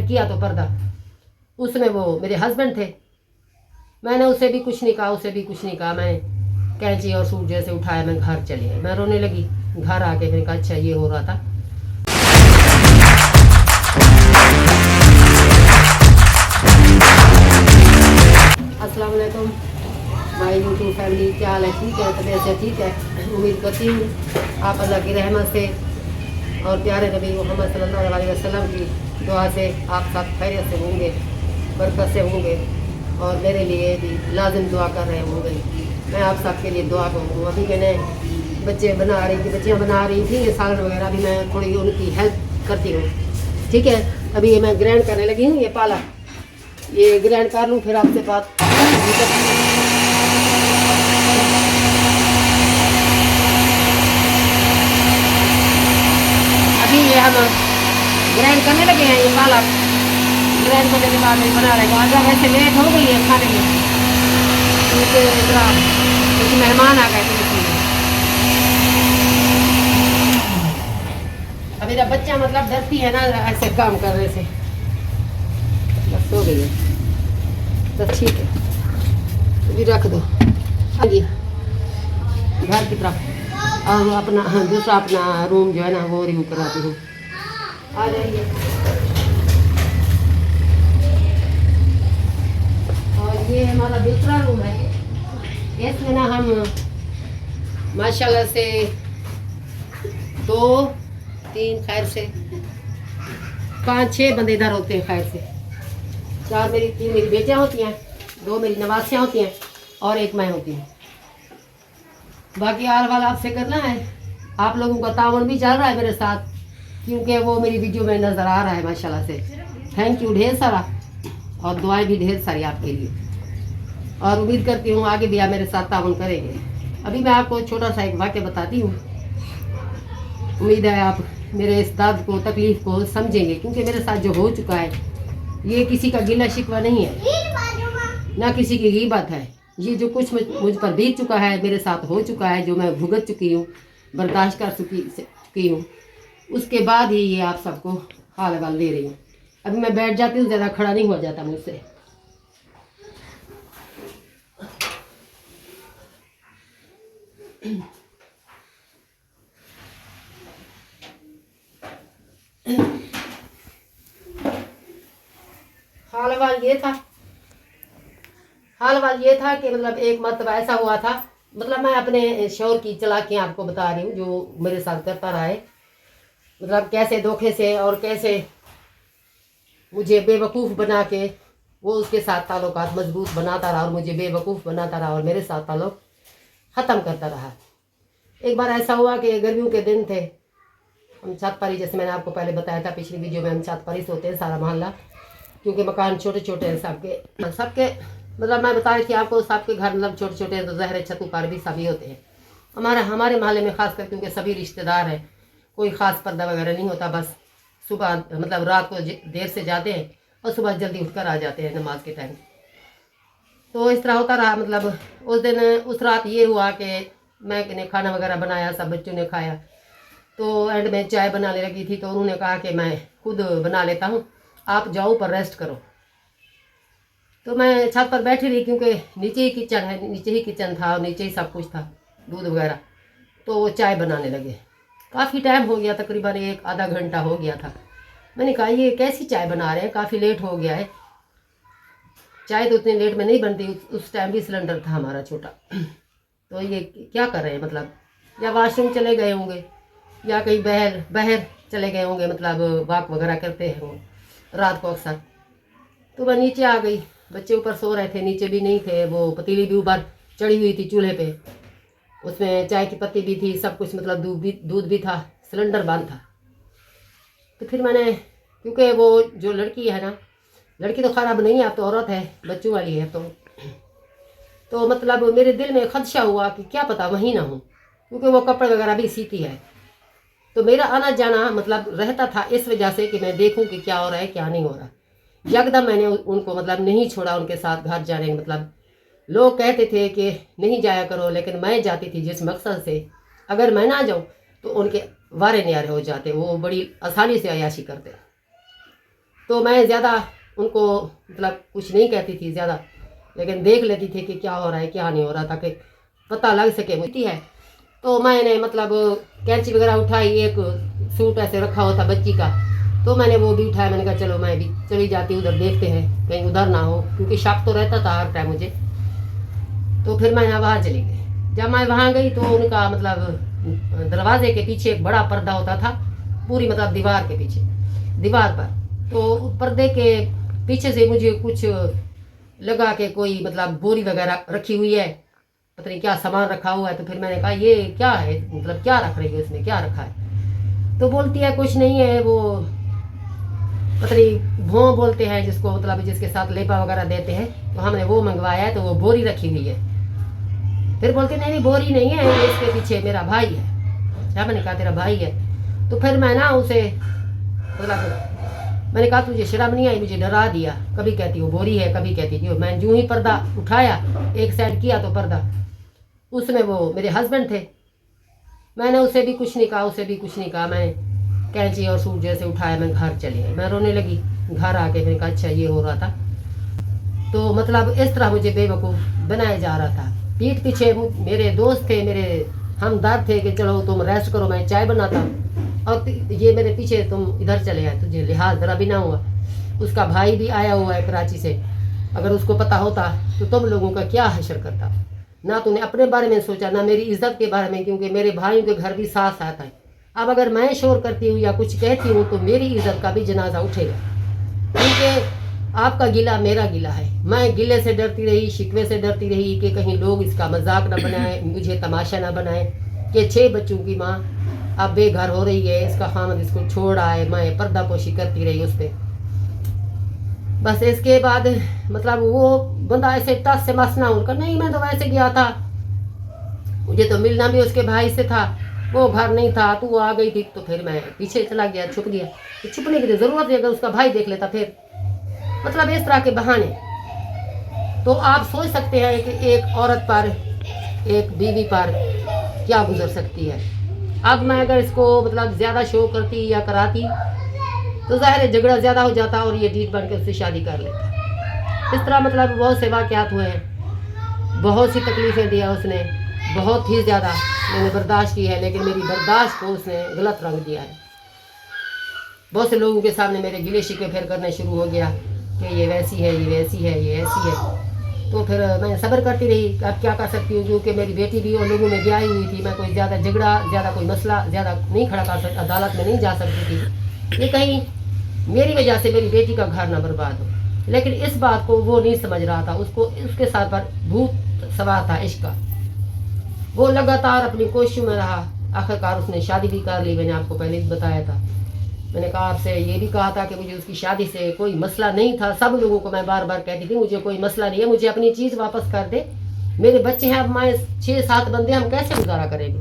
किया तो पर्दा, उसमें वो मेरे हस्बैंड थे। मैंने उसे भी कुछ नहीं कहा, उसे भी कुछ नहीं कहा। मैं कैंची और सूट जैसे उठाया, मैं घर चली आई। मैं रोने लगी। घर आके मैंने कहा अच्छा ये हो रहा था। अस्सलाम वालेकुम माय यूट्यूब फैमिली, क्या हाल है? ठीक है, तबीयत से ठीक है? उम्मीद करती हूँ आप अल्लाह की रहमत से और प्यारे नबी मोहम्मद सल्लल्लाहु अलैहि वसल्लम की दुआ से आप सब खैरियत से होंगे, बरकत से होंगे और मेरे लिए भी लाजिम दुआ कर रहे होंगे। मैं आप सबके लिए दुआ करूँ। अभी मैंने बच्चियाँ बना रही थी ये सालन वगैरह, भी मैं थोड़ी उनकी हेल्प करती हूँ। ठीक है, अभी ये मैं ग्राइंड करने लगी हूँ। ये पालक ये ग्राइंड कर लूँ, फिर आपसे बात। अभी ये हम ग्राइंड करने लगे हैं। ये पालक ग्राइंड करने के बाद बना रहे हैं। आजा वैसे लेट हो गई है खाने में, क्योंकि कुछ मेहमान आ गए थे इसलिए। अभी जब बच्चा मतलब डरती है ना ऐसे काम करने से। बस हो गई है तो ठीक है, अभी रख दो। हाँ जी, घर की तरफ और अपना दूसरा अपना रूम जो है ना वो रिव्यू कराती हूँ। आ जाइए। और ये हमारा दूसरा रूम है। इसमें ना हम माशाल्लाह से 2 3 खैर से 5 6 बंदे इधर होते हैं। खैर से 4 3 मेरी बेटियाँ होती हैं, 2 मेरी नवासियाँ होती हैं और 1 मैं होती हूँ। बाकी हाल वाल आपसे करना है। आप लोगों का तावन भी चल रहा है मेरे साथ, क्योंकि वो मेरी वीडियो में नज़र आ रहा है माशाल्लाह से। थैंक यू ढेर सारा, और दुआएं भी ढेर सारी आपके लिए, और उम्मीद करती हूँ आगे भी आप मेरे साथ तावन करेंगे। अभी मैं आपको छोटा सा एक वाक्य बताती हूँ। उम्मीद है आप मेरे इस दर्द को, तकलीफ़ को समझेंगे, क्योंकि मेरे साथ जो हो चुका है ये किसी का गिला शिकवा नहीं है, ना किसी की गीबत है। ये जो कुछ मुझ पर बीत चुका है, मेरे साथ हो चुका है, जो मैं भुगत चुकी हूँ, बर्दाश्त कर चुकी हूँ, उसके बाद ही ये आप सबको हाल वाल दे रही हूँ। अभी मैं बैठ जाती हूँ, ज़्यादा खड़ा नहीं हो जाता मुझसे। हाल वाल ये था कि मतलब एक मरतबा ऐसा हुआ था। मतलब मैं अपने शौहर की चालाकियाँ आपको बता रही हूँ, जो मेरे साथ करता रहा है। मतलब कैसे धोखे से और कैसे मुझे बेवकूफ़ बना के वो उसके साथ ताल्लुकात मजबूत बनाता रहा और मुझे बेवकूफ़ बनाता रहा और मेरे साथ ताल्लुक ख़त्म करता रहा। एक बार ऐसा हुआ कि गर्मियों के दिन थे, हम छत पर ही, जैसे मैंने आपको पहले बताया था पिछली वीडियो में, हम छत पर ही सोते हैं सारा मोहल्ला, क्योंकि मकान छोटे छोटे हैं सबके। मतलब मैं बता रही थी आपको, सबके घर मतलब छोटे छोटे हैं, तो ज़हर छतों पर भी सभी होते हैं। हमारे मोहल्ले में ख़ास कर, क्योंकि सभी रिश्तेदार हैं, कोई ख़ास पर्दा वगैरह नहीं होता। बस सुबह मतलब रात को देर से जाते हैं और सुबह जल्दी उठकर आ जाते हैं नमाज के टाइम। तो इस तरह होता रहा। मतलब उस रात ये हुआ कि मैंने खाना वगैरह बनाया, सब बच्चों ने खाया, तो एंड में चाय बनाने लगी थी, तो उन्होंने कहा कि मैं खुद बना लेता हूँ, आप जाओ ऊपर रेस्ट करो। तो मैं छत पर बैठी रही, क्योंकि नीचे ही किचन था और नीचे ही सब कुछ था, दूध वगैरह। तो वो चाय बनाने लगे। काफ़ी टाइम हो गया, तकरीबन 1 आधा घंटा हो गया था। मैंने कहा ये कैसी चाय बना रहे हैं, काफ़ी लेट हो गया है। चाय तो उतनी लेट में नहीं बनती, उस टाइम भी सिलेंडर था हमारा छोटा। तो ये क्या कर रहे हैं, मतलब या वॉशरूम चले गए होंगे या कहीं बहर चले गए होंगे, मतलब वॉक वगैरह करते हैं वो रात को अक्सर। तो मैं नीचे आ गई, बच्चे ऊपर सो रहे थे, नीचे भी नहीं थे। वो पतीली भी ऊपर चढ़ी हुई थी चूल्हे पे, उसमें चाय की पत्ती भी थी, सब कुछ, मतलब दूध भी था, सिलेंडर बंद था। तो फिर मैंने, क्योंकि वो जो लड़की है ना, लड़की तो खराब नहीं है, अब तो औरत है, बच्चों वाली है, तो मतलब मेरे दिल में खदशा हुआ कि क्या पता वहीं ना हो, क्योंकि वो कपड़े वगैरह भी सीती है। तो मेरा आना जाना मतलब रहता था इस वजह से कि मैं देखूं कि क्या हो रहा है क्या नहीं हो रहा। यकदम मैंने उनको मतलब नहीं छोड़ा उनके साथ घर जाने। मतलब लोग कहते थे कि नहीं जाया करो, लेकिन मैं जाती थी जिस मकसद से। अगर मैं ना जाऊं तो उनके वारे न्यारे हो जाते, वो बड़ी आसानी से अयाशी करते। तो मैं ज़्यादा उनको मतलब कुछ नहीं कहती थी ज़्यादा, लेकिन देख लेती थी कि क्या हो रहा है क्या नहीं हो रहा, ताकि पता लग सके मुझे है। तो मैंने मतलब कैंची वगैरह उठाई, एक सूट ऐसे रखा हुआ था बच्ची का, तो मैंने वो भी उठाया। मैंने कहा चलो मैं भी चली जाती हूँ उधर, देखते हैं कहीं उधर ना हो, क्योंकि शक तो रहता था हर टाइम मुझे। तो फिर मैं वहाँ चली गई। जब मैं वहाँ गई तो उनका मतलब दरवाजे के पीछे एक बड़ा पर्दा होता था, पूरी मतलब दीवार के पीछे, दीवार पर। तो पर्दे के पीछे से मुझे कुछ लगा कि कोई मतलब बोरी वगैरह रखी हुई है, पता नहीं क्या सामान रखा हुआ है। तो फिर मैंने कहा ये क्या है, मतलब क्या रख रही है, उसमें क्या रखा है। तो बोलती है कुछ नहीं है, वो पता नहीं भों बोलते हैं जिसको, मतलब जिसके साथ लेपा वगैरह देते हैं, तो हमने वो मंगवाया है, तो वो बोरी रखी हुई है। फिर बोलते नहीं नहीं बोरी नहीं है, इसके पीछे मेरा भाई है। अच्छा, मैंने कहा तेरा भाई है। तो फिर मैं ना उसे मतलब मैंने कहा तुझे शर्म नहीं आई, मुझे डरा दिया, कभी कहती हो बोरी है, कभी कहती थी। मैं जो ही पर्दा उठाया, एक साइड किया तो पर्दा, उसमें वो मेरे हस्बैंड थे। मैंने उसे भी कुछ नहीं कहा, उसे भी कुछ नहीं कहा। मैंने कैंची और सूट जैसे उठाया, मैं घर चली गई। मैं रोने लगी घर आके। मैंने कहा अच्छा ये हो रहा था। तो मतलब इस तरह मुझे बेवकूफ़ बनाया जा रहा था। पीठ पीछे मेरे दोस्त थे, मेरे हमदर्द थे कि चलो तुम रेस्ट करो, मैं चाय बनाता, और ये मेरे पीछे तुम इधर चले आए, तुझे लिहाज जरा भी ना हुआ। उसका भाई भी आया हुआ है कराची से, अगर उसको पता होता तो तुम लोगों का क्या हशर करता। ना तूने अपने बारे में सोचा, ना मेरी इज्जत के बारे में, क्योंकि मेरे भाइयों के घर भी साथ साथ है। अब अगर मैं शोर करती हूँ या कुछ कहती हूँ तो मेरी इज्जत का भी जनाजा उठेगा, क्योंकि आपका गिला मेरा गिला है। मैं गिले से डरती रही, शिकवे से डरती रही कि कहीं लोग इसका मजाक ना बनाए, मुझे तमाशा ना बनाए कि 6 बच्चों की माँ अब बेघर हो रही है, इसका खामद इसको छोड़ आए। मैं पर्दापोशी करती रही उस पर। बस इसके बाद मतलब वो बंदा ऐसे टस से मस ना उनका, नहीं मैं तो वैसे गया था, मुझे तो मिलना भी उसके भाई से था, वो घर नहीं था, तू आ गई थी। तो फिर मैं पीछे चला गया, छुप गया। तो छुपने की जरूरत है, अगर उसका भाई देख लेता फिर, मतलब इस तरह के बहाने। तो आप सोच सकते हैं कि एक औरत पर, एक बीवी पर क्या गुजर सकती है। अब मैं अगर इसको मतलब ज़्यादा शो करती या कराती तो ज़ाहिर है झगड़ा ज़्यादा हो जाता और ये डीट बन के उससे शादी कर लेता। इस तरह मतलब बहुत से वाक़यात हुए हैं, बहुत सी तकलीफ़ें दिया उसने, बहुत ही ज़्यादा मैंने बर्दाश्त की है, लेकिन मेरी बर्दाश्त को उसने गलत रंग दिया है। बहुत से लोगों के सामने मेरे गिले शिकवे फिर करने शुरू हो गया कि ये वैसी है, ये वैसी है, ये ऐसी है। तो फिर मैं सब्र करती रही। अब क्या कर सकती हूँ, क्योंकि मेरी बेटी भी उन लोगों में ब्याही हुई थी। मैं कोई ज़्यादा झगड़ा, ज़्यादा कोई मसला ज़्यादा नहीं खड़ा कर सकती, अदालत में नहीं जा सकती थी, ये कहीं मेरी वजह से मेरी बेटी का घर ना बर्बाद हो। लेकिन इस बात को वो नहीं समझ रहा था, उसको उसके साथ पर भूत सवार था इश्क का। वो लगातार अपनी कोशिशों में रहा, आखिरकार उसने शादी भी कर ली। मैंने आपको पहले भी बताया था, मैंने कहा आपसे ये भी कहा था कि मुझे उसकी शादी से कोई मसला नहीं था। सब लोगों को मैं बार बार कहती थी मुझे कोई मसला नहीं है, मुझे अपनी चीज़ वापस कर दे, मेरे बच्चे हैं, अब मैं 6-7 बंदे, हम कैसे गुजारा करेंगे।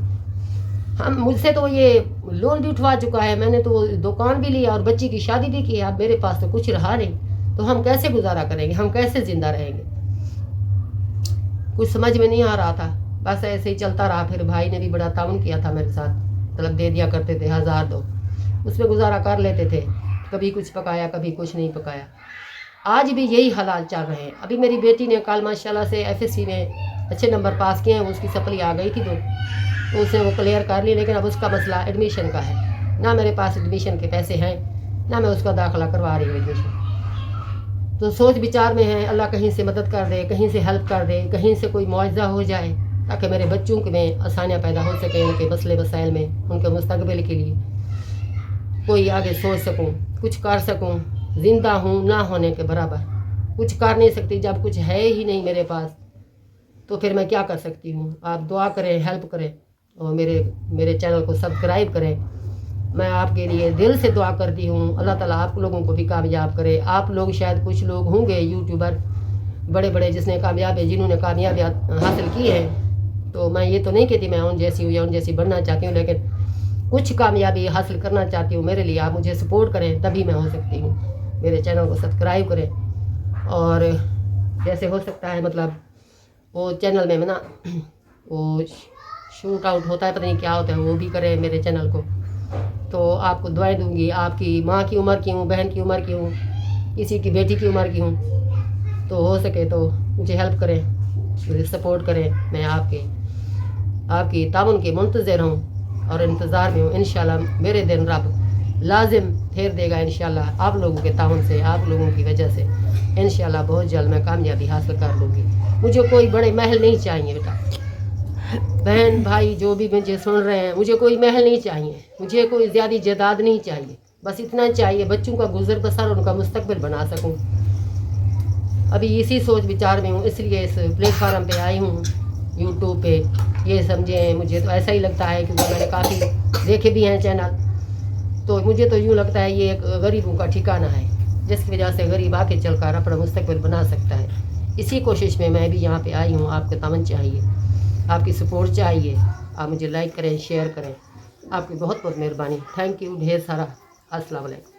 हम मुझसे तो ये लोन भी उठवा चुका है, मैंने तो दुकान भी लिया और बच्ची की शादी भी की है, अब मेरे पास तो कुछ रहा नहीं, तो हम कैसे गुजारा करेंगे, हम कैसे जिंदा रहेंगे। कुछ समझ में नहीं आ रहा था, बस ऐसे ही चलता रहा। फिर भाई ने भी बड़ा ताउन किया था मेरे साथ, मतलब दे दिया करते थे 1000 दो, उसमें गुजारा कर लेते थे। कभी कुछ पकाया, कभी कुछ नहीं पकाया। आज भी यही हालात चल रहे हैं। अभी मेरी बेटी ने कल माशाल्लाह से FSC में अच्छे नंबर पास किए हैं, उसकी सप्ली आ गई थी तो उसने वो क्लियर कर ली। लेकिन अब उसका मसला एडमिशन का है, ना मेरे पास एडमिशन के पैसे हैं, ना मैं उसका दाखिला करवा रही हूँ एडमिशन। तो सोच विचार में है, अल्लाह कहीं से मदद कर दे, कहीं से हेल्प कर दे, कहीं से कोई मुआवजा हो जाए, ताकि मेरे बच्चों में आसानियाँ पैदा हो सके, उनके मसले मसाइल में, उनके मुस्तकबिल के लिए कोई आगे सोच सकूं, कुछ कर सकूं। जिंदा हूं ना होने के बराबर, कुछ कर नहीं सकती। जब कुछ है ही नहीं मेरे पास तो फिर मैं क्या कर सकती हूं। आप दुआ करें, हेल्प करें, और मेरे चैनल को सब्सक्राइब करें। मैं आपके लिए दिल से दुआ करती हूं, अल्लाह ताला आप लोगों को भी कामयाब करे। आप लोग शायद कुछ लोग होंगे यूट्यूबर बड़े बड़े जिन्होंने कामयाबी हासिल की है, तो मैं ये तो नहीं कहती मैं उन जैसी हूँ या उन जैसी बनना चाहती हूँ, लेकिन कुछ कामयाबी हासिल करना चाहती हूँ। मेरे लिए आप मुझे सपोर्ट करें, तभी मैं हो सकती हूँ। मेरे चैनल को सब्सक्राइब करें, और जैसे हो सकता है मतलब वो चैनल में ना वो शूट आउट होता है, पता नहीं क्या होता है, वो भी करें मेरे चैनल को। तो आपको दुआएं दूंगी। आपकी माँ की उम्र की हूँ, बहन की उम्र की हूँ, किसी की बेटी की उम्र की हूँ, तो हो सके तो मुझे हेल्प करें, मुझे सपोर्ट करें। मैं आपकी ताउन की मुंतज़िर हूँ और इंतज़ार में हूँ। इंशाल्लाह मेरे दिन रब लाजिम फेर देगा इंशाल्लाह, आप लोगों के ताउन से, आप लोगों की वजह से इंशाल्लाह बहुत जल्द मैं कामयाबी हासिल कर लूँगी। मुझे कोई बड़े महल नहीं चाहिए बेटा, बहन भाई जो भी मुझे सुन रहे हैं, मुझे कोई महल नहीं चाहिए, मुझे कोई ज़्यादा जायदाद नहीं चाहिए, बस इतना चाहिए बच्चों का गुजर बसर, उनका मुस्तकबिल बना सकूं। अभी इसी सोच विचार में हूँ, इसलिए इस प्लेटफार्म पे आई हूँ यूट्यूब पे। ये समझें, मुझे तो ऐसा ही लगता है क्योंकि मैंने काफ़ी देखे भी हैं चैनल, तो मुझे तो यूँ लगता है ये एक गरीबों का ठिकाना है, जिसकी वजह से गरीब आके चलकर अपना मुस्तकबिल बना सकता है। इसी कोशिश में मैं भी यहाँ पे आई हूँ। आपका तावन चाहिए, आपकी सपोर्ट चाहिए। आप मुझे लाइक करें, शेयर करें। आपकी बहुत बहुत मेहरबानी। थैंक यू ढेर सारा। अस्सलाम वालेकुम।